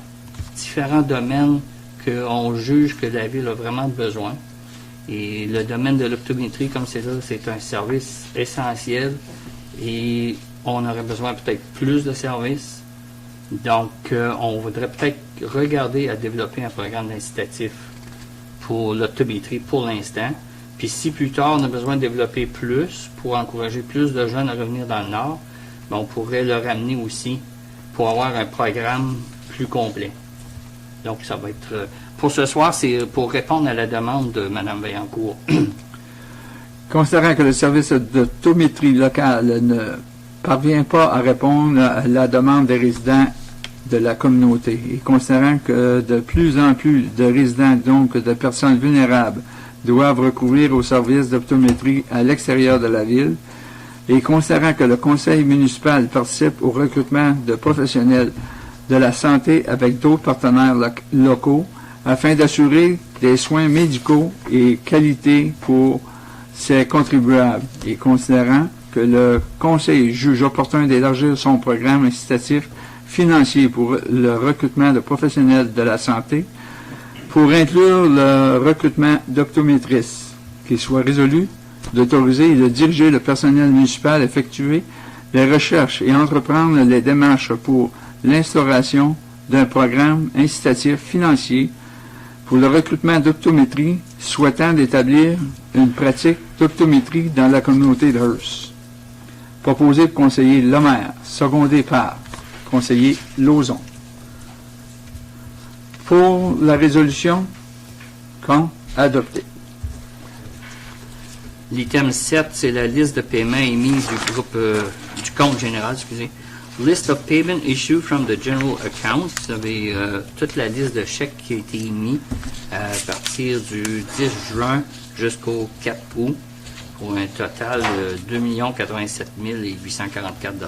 différents domaines qu'on juge que la ville a vraiment besoin. Et le domaine de l'optométrie, comme c'est là, c'est un service essentiel et on aurait besoin peut-être plus de services. Donc, on voudrait peut-être regarder à développer un programme d'incitatif pour l'optométrie pour l'instant. Puis si plus tard on a besoin de développer plus pour encourager plus de jeunes à revenir dans le Nord, bien, on pourrait le ramener aussi pour avoir un programme plus complet. Donc ça va être... pour ce soir, c'est pour répondre à la demande de Mme Vaillancourt. Considérant que le service d'optométrie local ne parvient pas à répondre à la demande des résidents de la communauté et considérant que de plus en plus de résidents, donc de personnes vulnérables, doivent recourir aux services d'optométrie à l'extérieur de la ville, et considérant que le conseil municipal participe au recrutement de professionnels de la santé avec d'autres partenaires locaux afin d'assurer des soins médicaux et qualité pour ses contribuables, et considérant que le Conseil juge opportun d'élargir son programme incitatif financier pour le recrutement de professionnels de la santé, pour inclure le recrutement d'optométristes, qu'il soit résolu d'autoriser et de diriger le personnel municipal à effectuer les recherches et entreprendre les démarches pour l'instauration d'un programme incitatif financier pour le recrutement d'optométrie souhaitant d'établir une pratique d'optométrie dans la communauté de Hearst. Proposé par conseiller Lemaire, secondé par conseiller Lauzon. Pour la résolution, adopté. L'item 7, c'est la liste de paiements émise du groupe du compte général, excusez. List of payment issued from the general account. Vous avez toute la liste de chèques qui a été émis à partir du 10 juin jusqu'au 4 août pour un total de 2 087 844 $.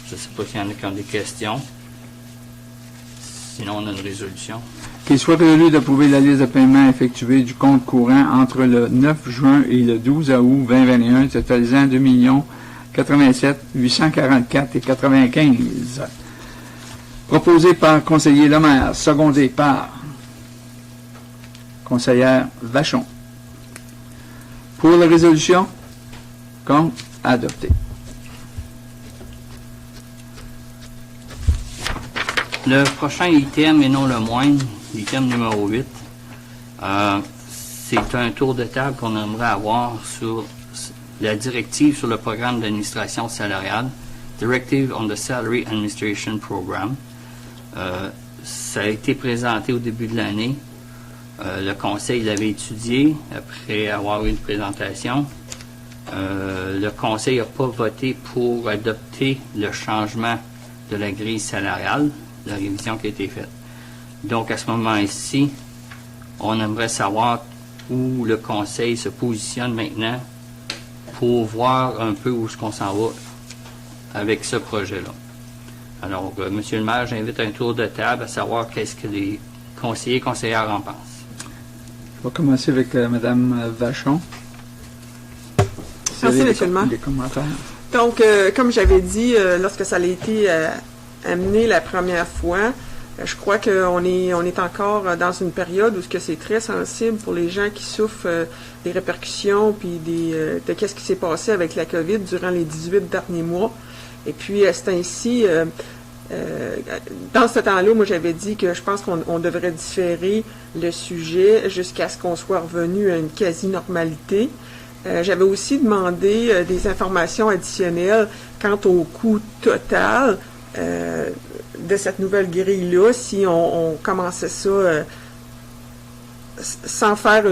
Je ne sais pas s'il y en a qui ont des questions. Sinon, on a une résolution. Qu'il soit résolu d'approuver la liste de paiements effectués du compte courant entre le 9 juin et le 12 août 2021, totalisant 2 087 844 et 95. Proposé par conseiller Lemaire, secondé par conseillère Vachon. Pour la résolution, adopté. Le prochain item, et non le moindre, l'item numéro 8, c'est un tour de table qu'on aimerait avoir sur la directive sur le programme d'administration salariale, Directive on the Salary Administration Program. Ça a été présenté au début de l'année. Le Conseil l'avait étudié après avoir eu une présentation. Le Conseil n'a pas voté pour adopter le changement de la grille salariale, la révision qui a été faite. Donc, à ce moment-ci, on aimerait savoir où le Conseil se positionne maintenant pour voir un peu où est-ce qu'on s'en va avec ce projet-là. Alors, Monsieur le maire, j'invite un tour de table à savoir qu'est-ce que les conseillers et conseillères en pensent. Je vais commencer avec Mme Vachon. Merci, Monsieur le maire. Des commentaires. Donc, comme j'avais dit, lorsque ça a été amené la première fois, je crois qu'on est encore dans une période où c'est très sensible pour les gens qui souffrent des répercussions puis de qu'est-ce qui s'est passé avec la COVID durant les 18 derniers mois. Et puis, c'est ainsi, dans ce temps-là, moi, j'avais dit que je pense qu'on devrait différer le sujet jusqu'à ce qu'on soit revenu à une quasi-normalité. J'avais aussi demandé des informations additionnelles quant au coût total de cette nouvelle grille-là, si on commençait ça sans faire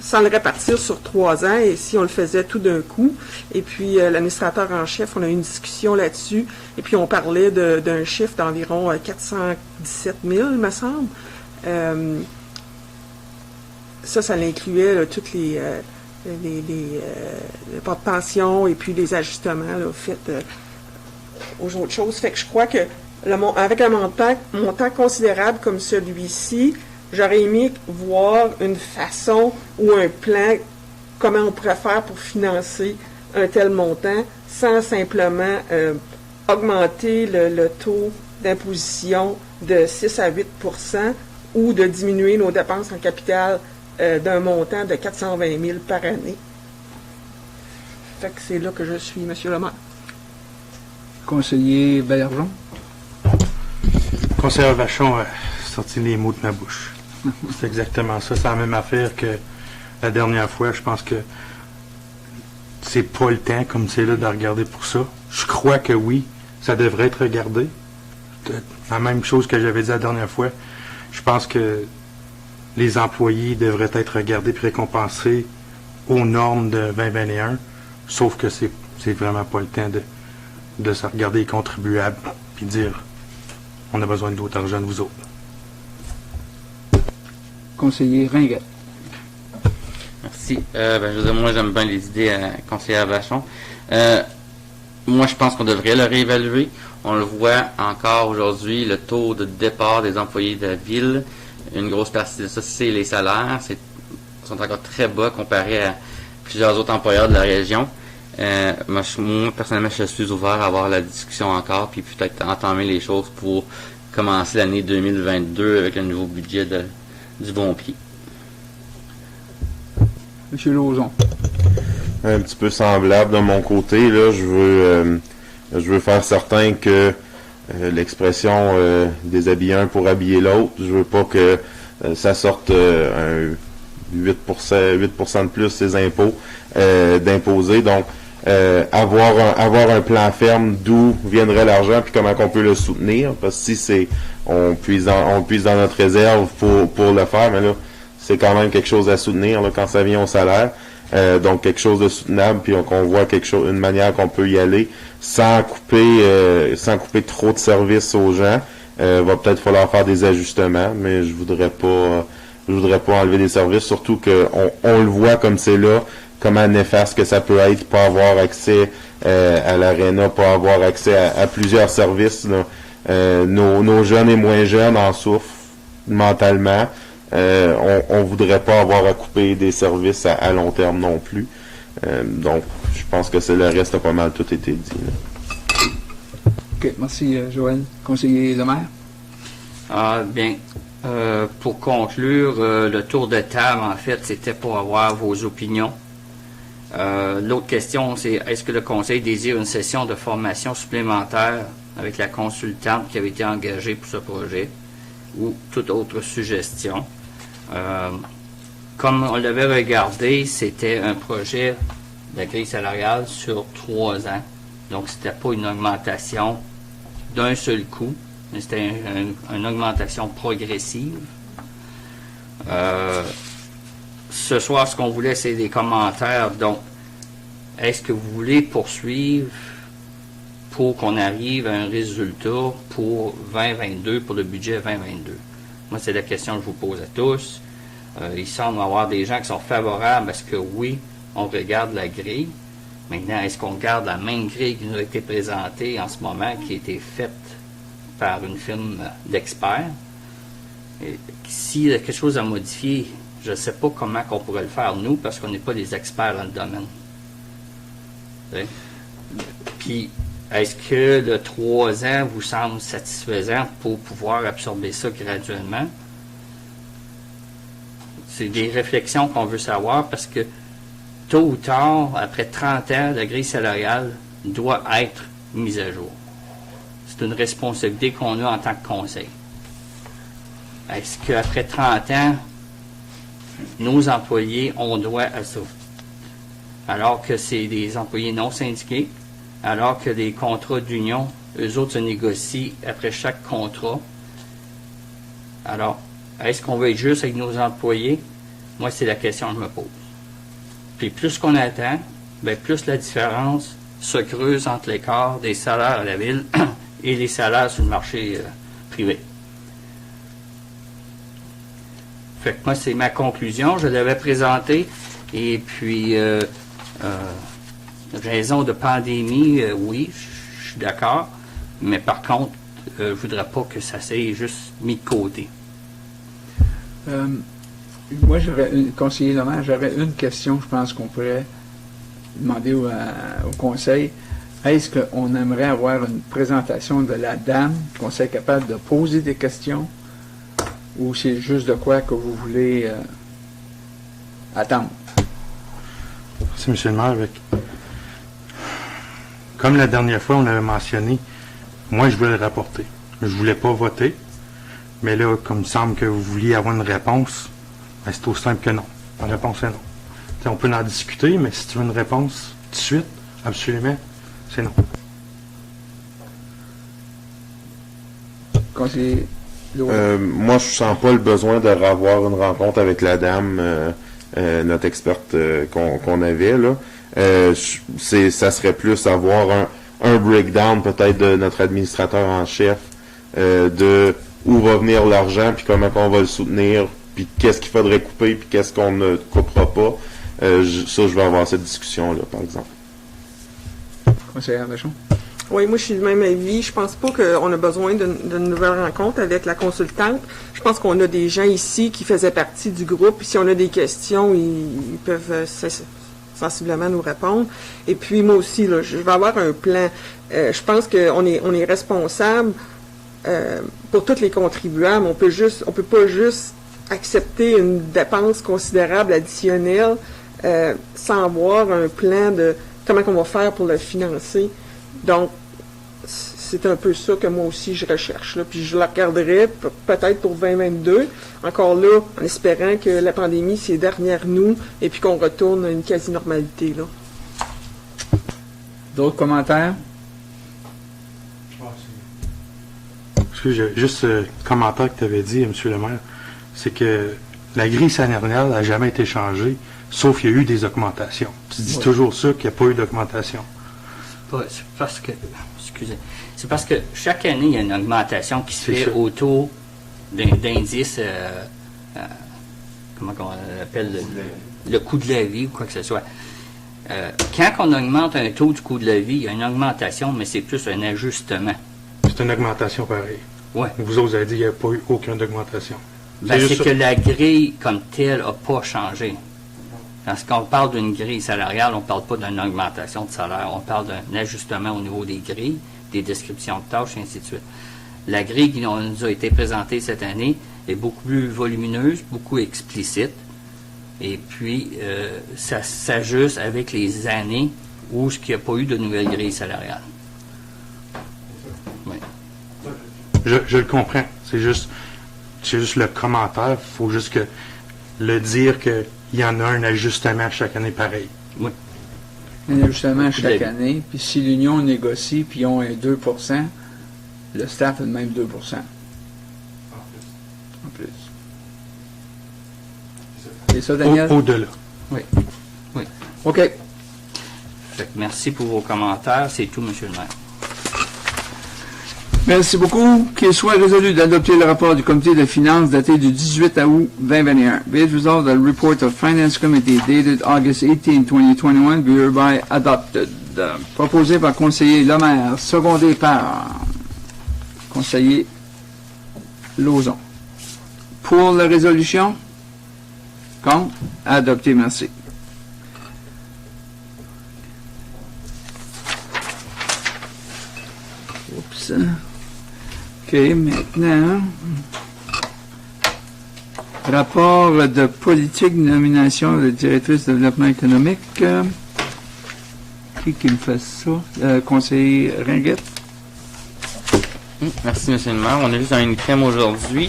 sans le répartir sur 3 ans, et si on le faisait tout d'un coup. Et puis, l'administrateur en chef, on a eu une discussion là-dessus, et puis on parlait d'un chiffre d'environ 417 000, il me semble. Ça l'incluait toutes les pas de pension et puis les ajustements faits aux autres choses. Fait que je crois que avec un montant considérable comme celui-ci, j'aurais aimé voir une façon ou un plan, comment on pourrait faire pour financer un tel montant sans simplement augmenter le taux d'imposition de 6 à 8 % ou de diminuer nos dépenses en capital d'un montant de 420 000 par année. Fait que c'est là que je suis, M. le maire. Conseiller Bergeron. Conseiller Vachon a sorti les mots de ma bouche. C'est exactement ça. C'est la même affaire que la dernière fois. Je pense que c'est pas le temps, comme c'est là, de regarder pour ça. Je crois que oui, ça devrait être regardé. La même chose que j'avais dit la dernière fois. Je pense que les employés devraient être regardés et récompensés aux normes de 2021, sauf que c'est vraiment pas le temps de se regarder les contribuables puis dire on a besoin d'autres argent de vous autres. Conseiller Ringuet. Merci. Je veux dire, moi, j'aime bien les idées à conseillère Vachon. moi, je pense qu'on devrait le réévaluer. On le voit encore aujourd'hui, le taux de départ des employés de la ville. Une grosse partie de ça, c'est les salaires. Ils sont encore très bas comparé à plusieurs autres employeurs de la région. Moi, personnellement, je suis ouvert à avoir la discussion encore, puis peut-être entamer les choses pour commencer l'année 2022 avec un nouveau budget du bon pied. Monsieur Lauzon. Un petit peu semblable de mon côté, là, je veux faire certain que l'expression déshabiller un pour habiller l'autre, je veux pas que ça sorte un 8% de plus ces impôts d'imposer. Donc, avoir un plan ferme d'où viendrait l'argent puis comment on peut le soutenir, parce que si on puise dans notre réserve pour le faire, mais là c'est quand même quelque chose à soutenir là, quand ça vient au salaire. Donc quelque chose de soutenable, puis qu'on voit une manière qu'on peut y aller sans couper trop de services aux gens. Va peut-être falloir faire des ajustements, mais je voudrais pas enlever des services, surtout qu'on le voit comme c'est là, comment néfaste que ça peut être, pas avoir accès à l'aréna, pas avoir accès à plusieurs services. Là. Nos jeunes et moins jeunes en souffrent mentalement. On voudrait pas avoir à couper des services à long terme non plus. Donc, je pense que le reste a pas mal tout été dit. Là. OK, merci Joël. Conseiller Lemaire. Bien, pour conclure, le tour de table, en fait, c'était pour avoir vos opinions. L'autre question, c'est est-ce que le Conseil désire une session de formation supplémentaire avec la consultante qui avait été engagée pour ce projet ou toute autre suggestion? Comme on l'avait regardé, c'était un projet de la grille salariale sur 3 ans. Donc, c'était pas une augmentation d'un seul coup, mais c'était une augmentation progressive. Ce soir, ce qu'on voulait, c'est des commentaires. Donc, est-ce que vous voulez poursuivre pour qu'on arrive à un résultat pour 2022, pour le budget 2022? Moi, c'est la question que je vous pose à tous. Il semble y avoir des gens qui sont favorables parce que oui, on regarde la grille. Maintenant, est-ce qu'on garde la même grille qui nous a été présentée en ce moment, qui a été faite par une firme d'experts? S'il y a quelque chose à modifier, je ne sais pas comment on pourrait le faire, nous, parce qu'on n'est pas des experts dans le domaine. Puis, est-ce que le 3 ans vous semble satisfaisant pour pouvoir absorber ça graduellement? C'est des réflexions qu'on veut savoir parce que tôt ou tard, après 30 ans, la grille salariale doit être mise à jour. C'est une responsabilité qu'on a en tant que conseil. Est-ce qu'après 30 ans, nos employés ont droit à ça? Alors que c'est des employés non syndiqués, alors que les contrats d'union, eux autres se négocient après chaque contrat. Alors, est-ce qu'on veut être juste avec nos employés? Moi, c'est la question que je me pose. Puis plus qu'on attend, bien, plus la différence se creuse entre l'écart des salaires à la ville et les salaires sur le marché privé. Fait que moi, c'est ma conclusion. Je l'avais présentée. Et puis, raison de pandémie, oui, je suis d'accord. Mais par contre, je ne voudrais pas que ça s'est juste mis de côté. Moi, conseiller Lemaire, j'aurais une question, je pense qu'on pourrait demander au conseil. Est-ce qu'on aimerait avoir une présentation de la dame, qu'on soit capable de poser des questions, ou c'est juste de quoi que vous voulez attendre? Merci, M. le maire. Comme la dernière fois, on avait mentionné, moi, je voulais le rapporter. Je voulais pas voter. Mais là, comme il semble que vous vouliez avoir une réponse, ben, c'est aussi simple que non. La réponse est non. T'sais, on peut en discuter, mais si tu veux une réponse tout de suite, absolument, c'est non. Conseiller moi, je sens pas le besoin de revoir une rencontre avec la dame, notre experte qu'on avait là. Ça serait plus avoir un breakdown peut-être de notre administrateur en chef, de où va venir l'argent, puis comment on va le soutenir, puis qu'est-ce qu'il faudrait couper, puis qu'est-ce qu'on ne coupera pas. Je vais avoir cette discussion-là, par exemple. Conseillère Vachon? Oui, moi, je suis du même avis. Je pense pas qu'on a besoin d'une nouvelle rencontre avec la consultante. Je pense qu'on a des gens ici qui faisaient partie du groupe. Si on a des questions, ils peuvent sensiblement nous répondre. Et puis, moi aussi, là, je vais avoir un plan. Je pense qu'on est responsable pour tous les contribuables. On peut pas juste accepter une dépense considérable additionnelle sans avoir un plan de comment on va faire pour le financer. Donc, c'est un peu ça que moi aussi je recherche, là. Puis je la regarderai peut-être pour 2022, encore là, en espérant que la pandémie, c'est derrière nous et puis qu'on retourne à une quasi-normalité, là. D'autres commentaires? Excusez, juste le commentaire que tu avais dit, M. le maire, c'est que la grille salariale n'a jamais été changée, sauf qu'il y a eu des augmentations. Tu dis toujours ça, qu'il n'y a pas eu d'augmentation. C'est parce que, excusez, c'est parce que chaque année, il y a une augmentation qui se fait ça. autour d'indices, comment on appelle, le coût de la vie ou quoi que ce soit. Quand on augmente un taux du coût de la vie, il y a une augmentation, mais c'est plus un ajustement. C'est une augmentation pareille. Ouais. Vous autres avez dit qu'il n'y a pas eu aucune augmentation. Ben, juste c'est ça. que la grille comme telle n'a pas changé. Quand on parle d'une grille salariale, on ne parle pas d'une augmentation de salaire, on parle d'un ajustement au niveau des grilles, des descriptions de tâches, et ainsi de suite. La grille qui nous a été présentée cette année est beaucoup plus volumineuse, beaucoup explicite, et puis ça s'ajuste avec les années où il n'y a pas eu de nouvelle grille salariale. Oui. Je le comprends. C'est juste le commentaire. Il faut juste le dire qu'il y en a un ajustement chaque année pareil. Oui. Un ajustement chaque D'accord. année. Puis si l'union négocie, puis ils ont un 2%, le staff a le même 2%. En plus. C'est ça, Daniel? Au-delà. Oui. Oui. OK. Fait que merci pour vos commentaires. C'est tout, M. le maire. Merci beaucoup. Qu'il soit résolu d'adopter le rapport du comité de finances daté du 18 août 2021. Be it resolved that the report of Finance Committee dated August 18, 2021 be hereby adopted. Proposé par conseiller Lemaire, secondé par conseiller Lauzon. Pour la résolution? Contre? Adopté, merci. Oups. OK, maintenant, rapport de politique de nomination de directrice de développement économique. Qui me fait ça? Conseiller Ringuette. Merci, M. le maire. On a juste un item aujourd'hui.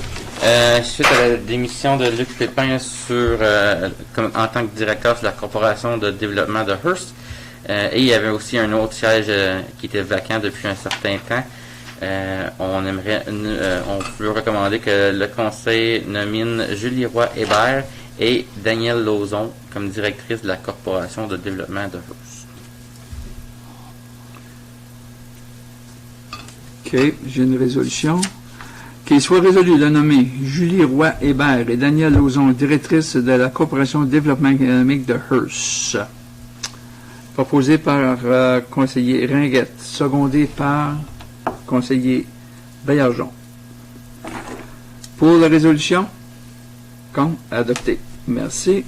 Suite à la démission de Luc Pépin en tant que directeur de la Corporation de développement de Hearst. Et il y avait aussi un autre siège qui était vacant depuis un certain temps. On veut recommander que le conseil nomine Julie Roy-Hébert et Danielle Lauzon comme directrice de la Corporation de développement de Hearst. OK, j'ai une résolution. Qu'il soit résolu de nommer Julie Roy-Hébert et Danielle Lauzon, directrice de la Corporation de développement économique de Hearst. Proposé par conseiller Ringuette, secondé par conseiller Baillargeon. Pour la résolution? Contre? Adopté. Merci.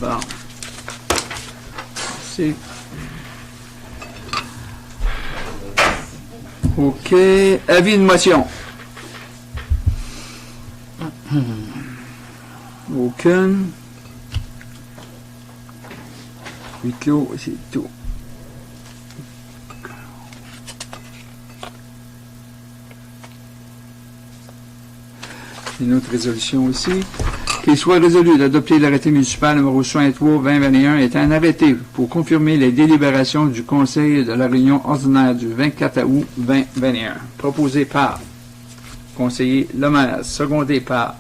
Bon. Merci. OK. Avis de motion. Aucune. Huis clos, c'est tout. Une autre résolution aussi. Qu'il soit résolu d'adopter l'arrêté municipal numéro 63-2021 est un arrêté pour confirmer les délibérations du Conseil de la réunion ordinaire du 24 août 2021. Proposé par conseiller Lemaire, secondé par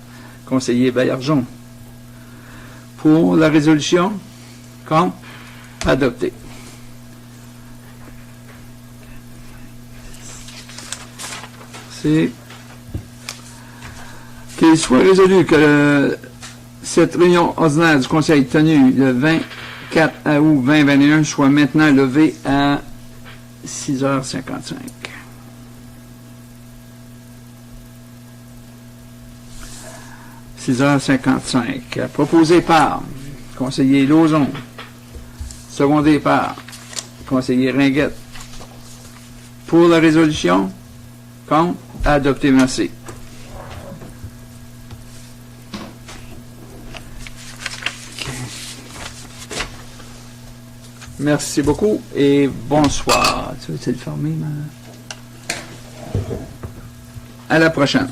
conseiller Baillargeon. Pour la résolution, contre, adopté. C'est qu'il soit résolu que cette réunion ordinaire du Conseil tenue le 24 août 2021 soit maintenant levée à 6h55. « 6h55. Proposé par conseiller Lauzon. Secondé par conseiller Ringuette. Pour la résolution? Contre? Adopté. Merci. Merci beaucoup et bonsoir. Tu veux-tu le fermer, à la prochaine.